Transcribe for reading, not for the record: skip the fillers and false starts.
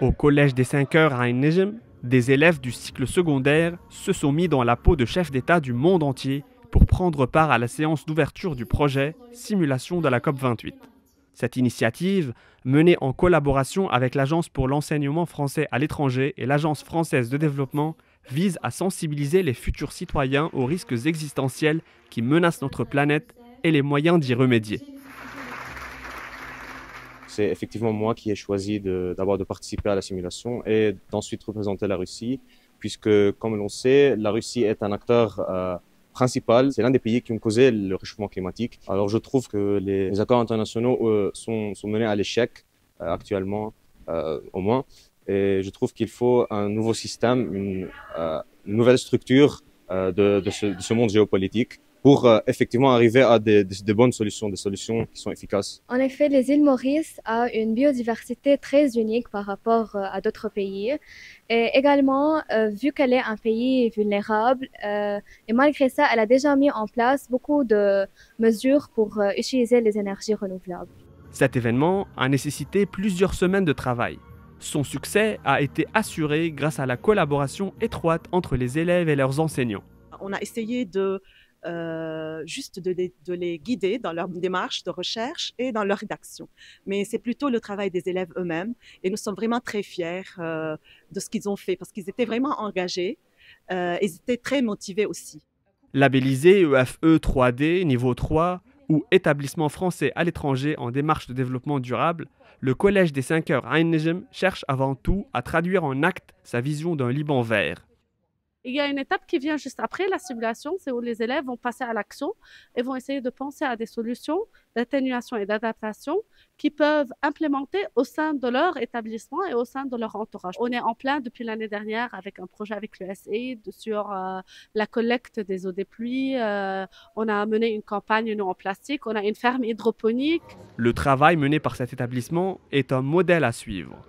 Au collège des 5 heures à Ein-Nejem, des élèves du cycle secondaire se sont mis dans la peau de chefs d'État du monde entier pour prendre part à la séance d'ouverture du projet Simulation de la COP28. Cette initiative, menée en collaboration avec l'Agence pour l'enseignement français à l'étranger et l'Agence française de développement, vise à sensibiliser les futurs citoyens aux risques existentiels qui menacent notre planète et les moyens d'y remédier. C'est effectivement moi qui ai choisi d'abord de participer à la simulation et d'ensuite représenter la Russie, puisque, comme l'on sait, la Russie est un acteur principal. C'est l'un des pays qui ont causé le réchauffement climatique. Alors je trouve que les accords internationaux sont menés à l'échec actuellement, au moins. Et je trouve qu'il faut un nouveau système, une nouvelle structure de ce monde géopolitique pour effectivement arriver à des bonnes solutions, des solutions qui sont efficaces. En effet, les îles Maurice ont une biodiversité très unique par rapport à d'autres pays. Et également, vu qu'elle est un pays vulnérable, et malgré ça, elle a déjà mis en place beaucoup de mesures pour utiliser les énergies renouvelables. Cet événement a nécessité plusieurs semaines de travail. Son succès a été assuré grâce à la collaboration étroite entre les élèves et leurs enseignants. On a essayé juste de les guider dans leur démarche de recherche et dans leur rédaction. Mais c'est plutôt le travail des élèves eux-mêmes et nous sommes vraiment très fiers de ce qu'ils ont fait parce qu'ils étaient vraiment engagés, ils étaient très motivés aussi. Labellisé EFE 3D niveau 3 ou établissement français à l'étranger en démarche de développement durable, le collège des 5 heures à Ein-Nejem cherche avant tout à traduire en acte sa vision d'un Liban vert. Il y a une étape qui vient juste après la simulation, c'est où les élèves vont passer à l'action et vont essayer de penser à des solutions d'atténuation et d'adaptation qu'ils peuvent implémenter au sein de leur établissement et au sein de leur entourage. On est en plein depuis l'année dernière avec un projet avec l'USAID sur la collecte des eaux des pluies. On a mené une campagne non en plastique, on a une ferme hydroponique. Le travail mené par cet établissement est un modèle à suivre.